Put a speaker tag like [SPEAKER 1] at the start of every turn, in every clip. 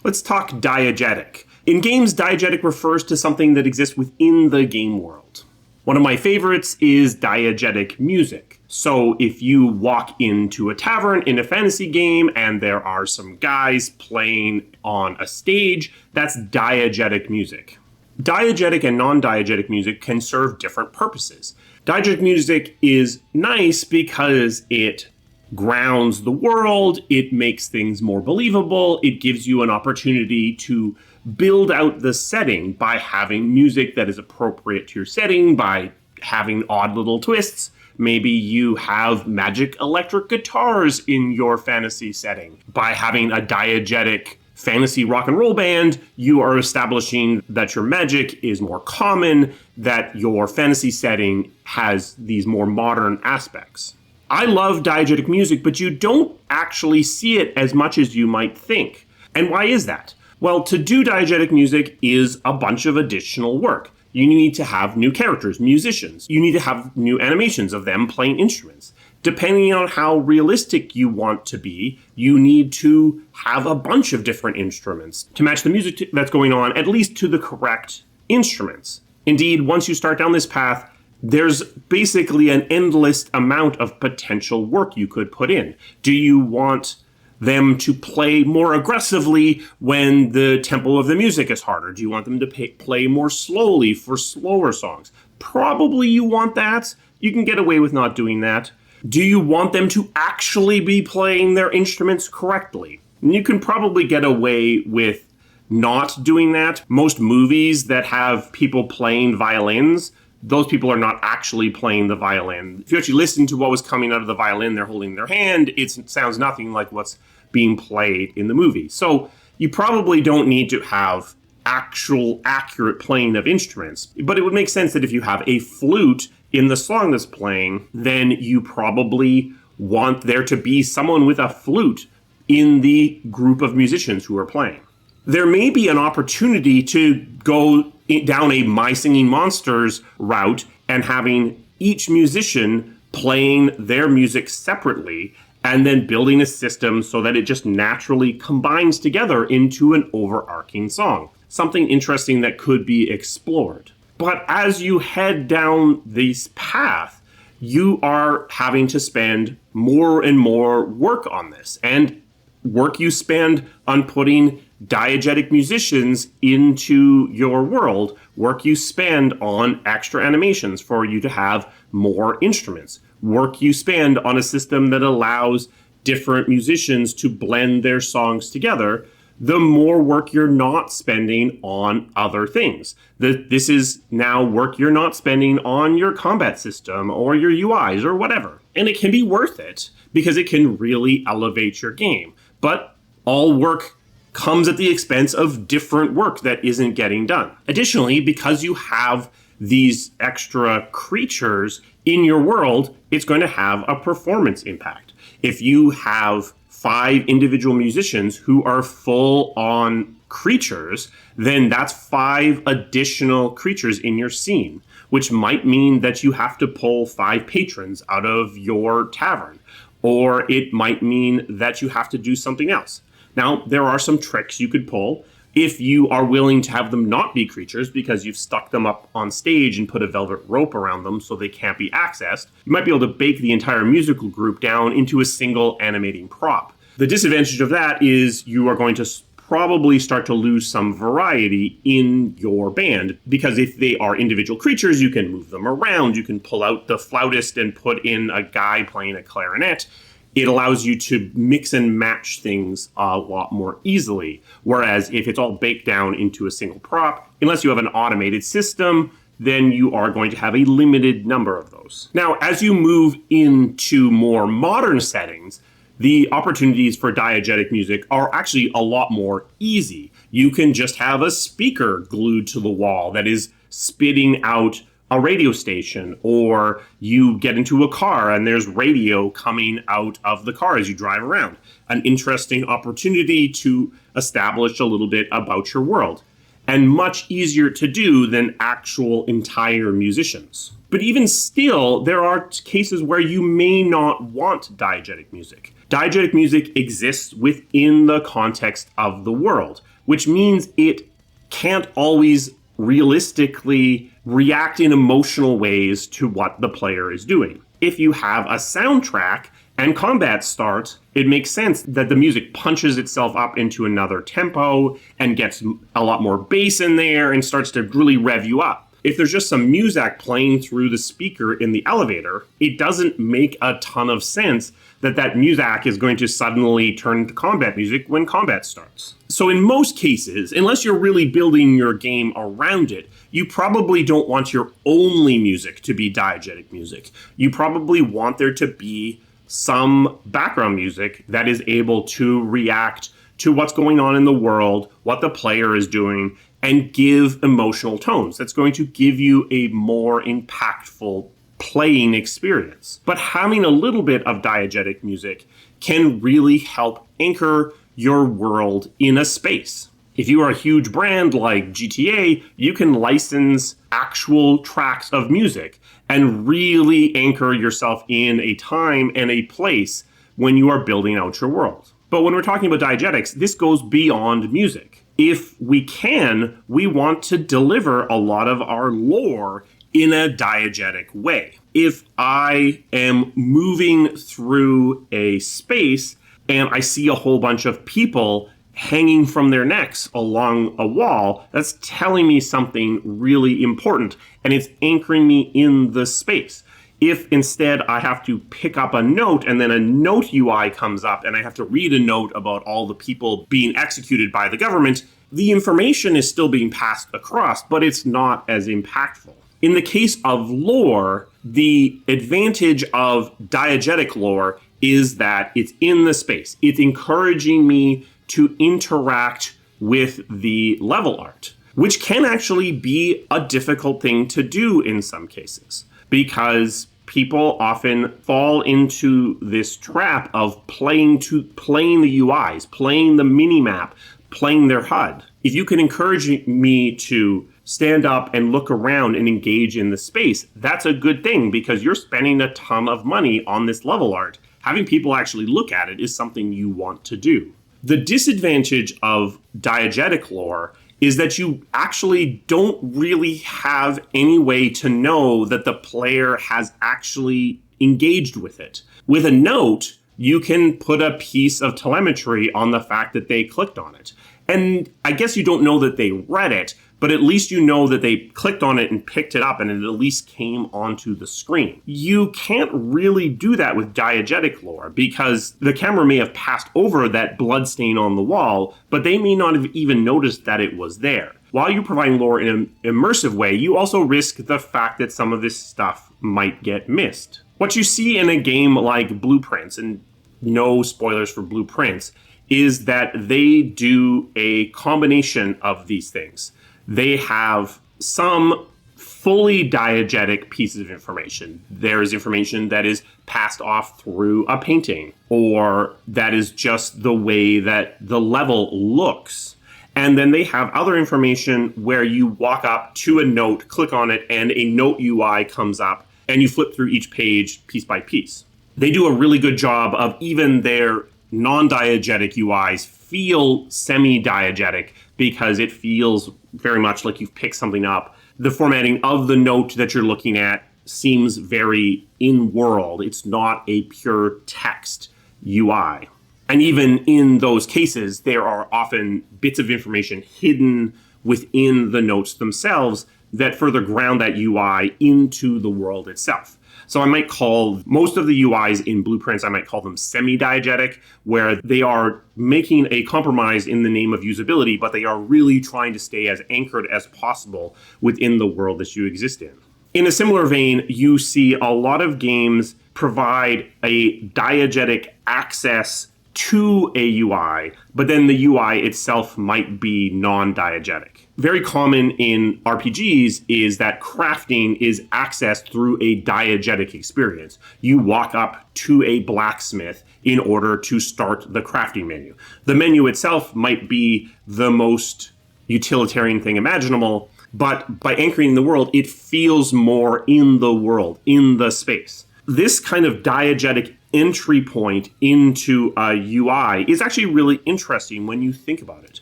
[SPEAKER 1] Let's talk diegetic. In games, diegetic refers to something that exists within the game world. One of my favorites is diegetic music. So if you walk into a tavern in a fantasy game and there are some guys playing on a stage, that's diegetic music. Diegetic and non-diegetic music can serve different purposes. Diegetic music is nice because it grounds the world, it makes things more believable, it gives you an opportunity to build out the setting by having music that is appropriate to your setting, by having odd little twists. Maybe you have magic electric guitars in your fantasy setting. By having a diegetic fantasy rock and roll band, you are establishing that your magic is more common, that your fantasy setting has these more modern aspects. I love diegetic music, but you don't actually see it as much as you might think. And why is that? Well, to do diegetic music is a bunch of additional work. You need to have new characters, musicians. You need to have new animations of them playing instruments. Depending on how realistic you want to be, you need to have a bunch of different instruments to match the music that's going on, at least to the correct instruments. Indeed, once you start down this path, there's basically an endless amount of potential work you could put in. Do you want them to play more aggressively when the tempo of the music is harder? Do you want them to play more slowly for slower songs? Probably you want that. You can get away with not doing that. Do you want them to actually be playing their instruments correctly? You can probably get away with not doing that. Most movies that have people playing violins, those people are not actually playing the violin. If you actually listen to what was coming out of the violin they're holding in their hand, it sounds nothing like what's being played in the movie. So you probably don't need to have actual accurate playing of instruments. But it would make sense that if you have a flute in the song that's playing, then you probably want there to be someone with a flute in the group of musicians who are playing. There may be an opportunity to go down a My Singing Monsters route and having each musician playing their music separately and then building a system so that it just naturally combines together into an overarching song. Something interesting that could be explored. But as you head down this path, you are having to spend more and more work on this. And work you spend on putting diegetic musicians into your world, work you spend on extra animations for you to have more instruments, work you spend on a system that allows different musicians to blend their songs together, the more work you're not spending on other things. This is now work you're not spending on your combat system or your UIs or whatever. And it can be worth it because it can really elevate your game. But all work comes at the expense of different work that isn't getting done. Additionally, because you have these extra creatures in your world, it's going to have a performance impact. If you have 5 individual musicians who are full on creatures, then that's 5 additional creatures in your scene, which might mean that you have to pull 5 patrons out of your tavern, or it might mean that you have to do something else. Now, there are some tricks you could pull if you are willing to have them not be creatures because you've stuck them up on stage and put a velvet rope around them so they can't be accessed. You might be able to bake the entire musical group down into a single animating prop. The disadvantage of that is you are going to probably start to lose some variety in your band because if they are individual creatures, you can move them around. You can pull out the flautist and put in a guy playing a clarinet. It allows you to mix and match things a lot more easily. Whereas if it's all baked down into a single prop, unless you have an automated system, then you are going to have a limited number of those. Now, as you move into more modern settings, the opportunities for diegetic music are actually a lot more easy. You can just have a speaker glued to the wall that is spitting out a radio station, or you get into a car and there's radio coming out of the car as you drive around. An interesting opportunity to establish a little bit about your world. and much easier to do than actual entire musicians. But even still, there are cases where you may not want diegetic music. Diegetic music exists within the context of the world, which means it can't always realistically react in emotional ways to what the player is doing. If you have a soundtrack and combat starts, it makes sense that the music punches itself up into another tempo and gets a lot more bass in there and starts to really rev you up. If there's just some music playing through the speaker in the elevator, it doesn't make a ton of sense that music is going to suddenly turn into combat music when combat starts. So in most cases, unless you're really building your game around it, you probably don't want your only music to be diegetic music. You probably want there to be some background music that is able to react to what's going on in the world, what the player is doing, and give emotional tones. That's going to give you a more impactful playing experience. But having a little bit of diegetic music can really help anchor your world in a space. If you are a huge brand like GTA, you can license actual tracks of music and really anchor yourself in a time and a place when you are building out your world. But when we're talking about diegetics, this goes beyond music. If we can, we want to deliver a lot of our lore in a diegetic way. If I am moving through a space and I see a whole bunch of people hanging from their necks along a wall, that's telling me something really important, and it's anchoring me in the space. If instead I have to pick up a note and then a note UI comes up and I have to read a note about all the people being executed by the government, the information is still being passed across, but it's not as impactful. In the case of lore, the advantage of diegetic lore is that it's in the space. It's encouraging me to interact with the level art, which can actually be a difficult thing to do in some cases, because people often fall into this trap of playing the UIs, playing the minimap, playing their HUD. If you can encourage me to stand up and look around and engage in the space, that's a good thing because you're spending a ton of money on this level art. Having people actually look at it is something you want to do. The disadvantage of diegetic lore is that you actually don't really have any way to know that the player has actually engaged with it. With a note, you can put a piece of telemetry on the fact that they clicked on it. And I guess you don't know that they read it, but at least you know that they clicked on it and picked it up and it at least came onto the screen. You can't really do that with diegetic lore because the camera may have passed over that blood stain on the wall, but they may not have even noticed that it was there. While you're providing lore in an immersive way, you also risk the fact that some of this stuff might get missed. What you see in a game like Blueprints, and no spoilers for Blueprints, is that they do a combination of these things. They have some fully diegetic pieces of information. There is information that is passed off through a painting, or that is just the way that the level looks. And then they have other information where you walk up to a note, click on it, and a note UI comes up, and you flip through each page piece by piece. They do a really good job of even their non-diegetic UIs feel semi-diegetic because it feels very much like you've picked something up. The formatting of the note that you're looking at seems very in-world. It's not a pure text UI. And even in those cases, there are often bits of information hidden within the notes themselves that further ground that UI into the world itself. So I might call most of the UIs in Blueprints, I might call them semi-diegetic, where they are making a compromise in the name of usability, but they are really trying to stay as anchored as possible within the world that you exist in. In a similar vein, you see a lot of games provide a diegetic access to a UI, but then the UI itself might be non-diegetic. Very common in RPGs is that crafting is accessed through a diegetic experience. You walk up to a blacksmith in order to start the crafting menu. The menu itself might be the most utilitarian thing imaginable. But by anchoring in the world, it feels more in the world, in the space. This kind of diegetic entry point into a UI is actually really interesting when you think about it,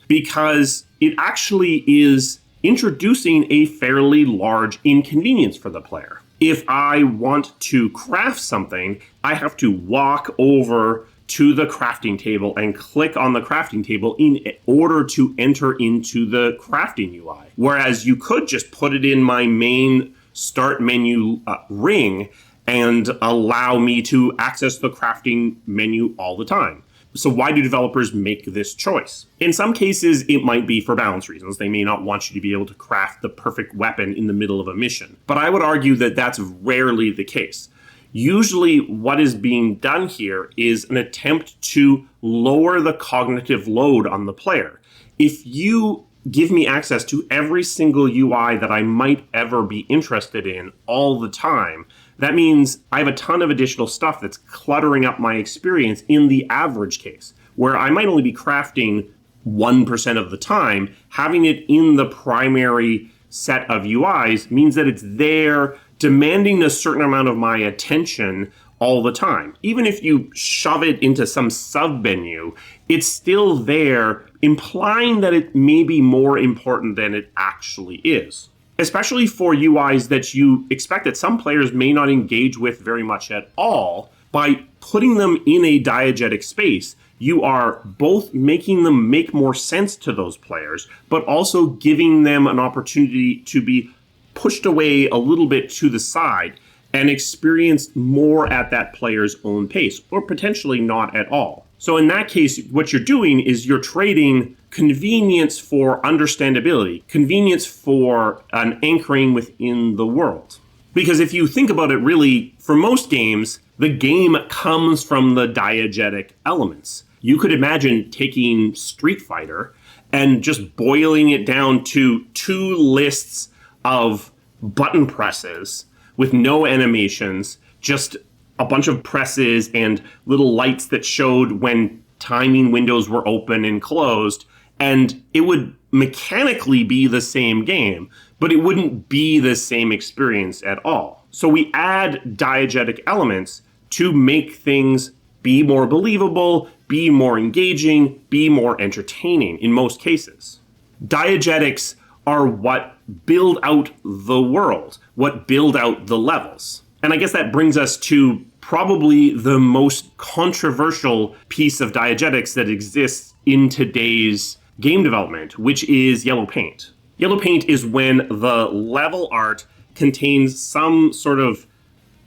[SPEAKER 1] because it actually is introducing a fairly large inconvenience for the player. If I want to craft something, I have to walk over to the crafting table and click on the crafting table in order to enter into the crafting UI. Whereas you could just put it in my main start menu ring and allow me to access the crafting menu all the time. So why do developers make this choice? In some cases, it might be for balance reasons. They may not want you to be able to craft the perfect weapon in the middle of a mission. But I would argue that that's rarely the case. Usually what is being done here is an attempt to lower the cognitive load on the player. If you give me access to every single UI that I might ever be interested in all the time, that means I have a ton of additional stuff that's cluttering up my experience in the average case, where I might only be crafting 1% of the time. Having it in the primary set of UIs means that it's there demanding a certain amount of my attention all the time. Even if you shove it into some sub-menu, it's still there, implying that it may be more important than it actually is. Especially for UIs that you expect that some players may not engage with very much at all. By putting them in a diegetic space, you are both making them make more sense to those players, but also giving them an opportunity to be pushed away a little bit to the side and experience more at that player's own pace, or potentially not at all. So in that case, what you're doing is you're trading convenience for understandability, convenience for an anchoring within the world. Because if you think about it really, for most games, the game comes from the diegetic elements. You could imagine taking Street Fighter and just boiling it down to 2 lists of button presses with no animations, just a bunch of presses and little lights that showed when timing windows were open and closed, and it would mechanically be the same game, but it wouldn't be the same experience at all. So we add diegetic elements to make things be more believable, be more engaging, be more entertaining in most cases. Diegetics are what build out the world, what build out the levels. And I guess that brings us to probably the most controversial piece of diegetics that exists in today's game development, which is yellow paint. Yellow paint is when the level art contains some sort of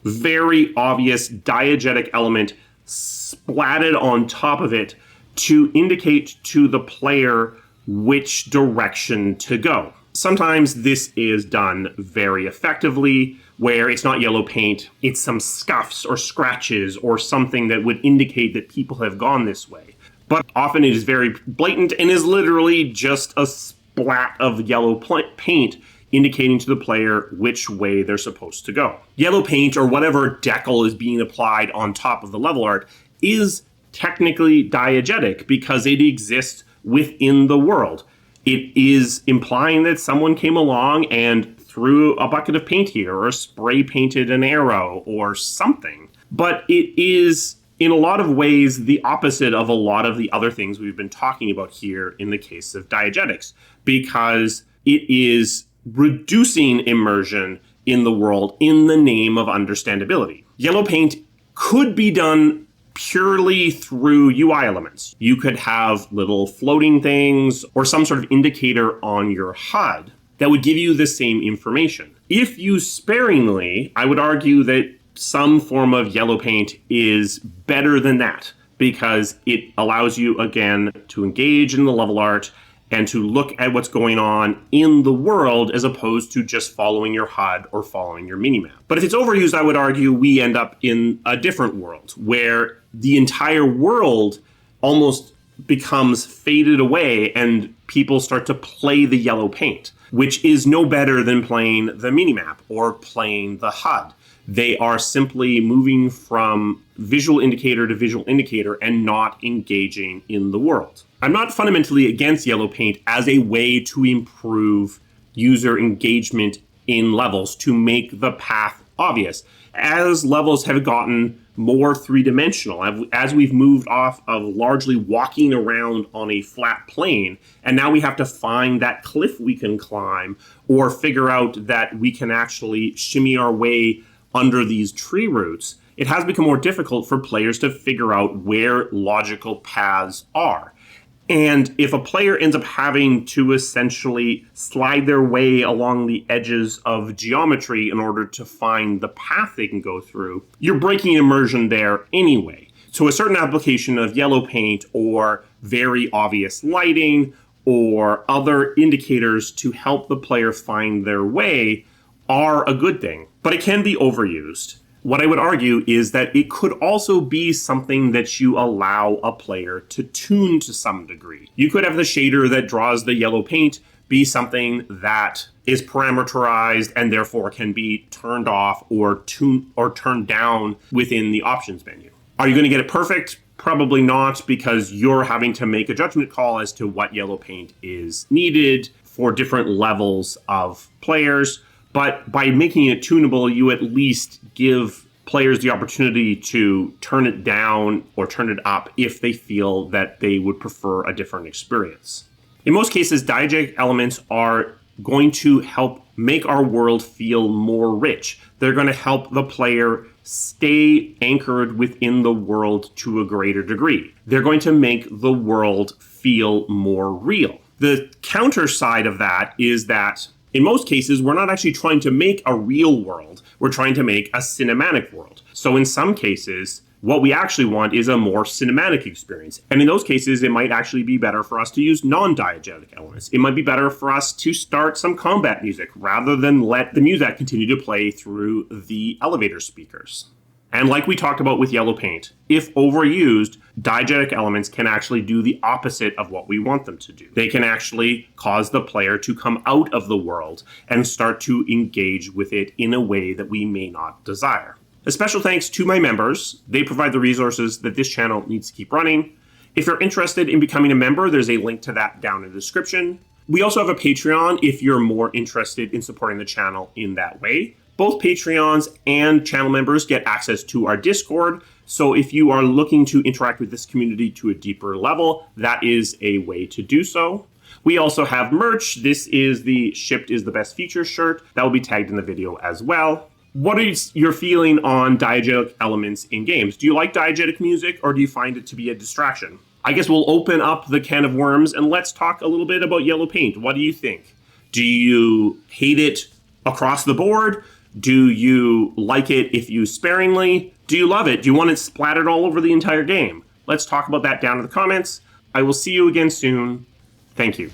[SPEAKER 1] very obvious diegetic element splatted on top of it to indicate to the player which direction to go. Sometimes this is done very effectively, where it's not yellow paint, it's some scuffs or scratches or something that would indicate that people have gone this way. But often it is very blatant and is literally just a splat of yellow paint indicating to the player which way they're supposed to go. Yellow paint, or whatever decal is being applied on top of the level art, is technically diegetic because it exists within the world. It is implying that someone came along and threw a bucket of paint here, or spray painted an arrow or something. But it is, in a lot of ways, the opposite of a lot of the other things we've been talking about here in the case of diegetics, because it is reducing immersion in the world in the name of understandability. Yellow paint could be done purely through UI elements. You could have little floating things or some sort of indicator on your HUD that would give you the same information. If used sparingly, I would argue that some form of yellow paint is better than that, because it allows you, again, to engage in the level art and to look at what's going on in the world as opposed to just following your HUD or following your minimap. But if it's overused, I would argue we end up in a different world where the entire world almost becomes faded away and people start to play the yellow paint, which is no better than playing the minimap or playing the HUD. They are simply moving from visual indicator to visual indicator and not engaging in the world. I'm not fundamentally against yellow paint as a way to improve user engagement in levels, to make the path obvious. As levels have gotten more three-dimensional, as we've moved off of largely walking around on a flat plane, and now we have to find that cliff we can climb, or figure out that we can actually shimmy our way under these tree roots, it has become more difficult for players to figure out where logical paths are. And if a player ends up having to essentially slide their way along the edges of geometry in order to find the path they can go through, you're breaking immersion there anyway. So a certain application of yellow paint or very obvious lighting or other indicators to help the player find their way are a good thing, but it can be overused. What I would argue is that it could also be something that you allow a player to tune to some degree. You could have the shader that draws the yellow paint be something that is parameterized and therefore can be turned off or turned down within the options menu. Are you going to get it perfect? Probably not, because you're having to make a judgment call as to what yellow paint is needed for different levels of players. But by making it tunable, you at least give players the opportunity to turn it down or turn it up if they feel that they would prefer a different experience. In most cases, diegetic elements are going to help make our world feel more rich. They're going to help the player stay anchored within the world to a greater degree. They're going to make the world feel more real. The counter side of that is that in most cases, we're not actually trying to make a real world. We're trying to make a cinematic world. So in some cases, what we actually want is a more cinematic experience. And in those cases, it might actually be better for us to use non-diegetic elements. It might be better for us to start some combat music rather than let the music continue to play through the elevator speakers. And like we talked about with yellow paint, if overused, diegetic elements can actually do the opposite of what we want them to do. They can actually cause the player to come out of the world and start to engage with it in a way that we may not desire. A special thanks to my members. They provide the resources that this channel needs to keep running. If you're interested in becoming a member, there's a link to that down in the description. We also have a Patreon if you're more interested in supporting the channel in that way. Both Patreons and channel members get access to our Discord. So if you are looking to interact with this community to a deeper level, that is a way to do so. We also have merch. This is the Shipped is the Best Feature shirt. That will be tagged in the video as well. What is your feeling on diegetic elements in games? Do you like diegetic music, or do you find it to be a distraction? I guess we'll open up the can of worms and let's talk a little bit about yellow paint. What do you think? Do you hate it across the board? Do you like it if used sparingly? Do you love it? Do you want it splattered all over the entire game? Let's talk about that down in the comments. I will see you again soon. Thank you.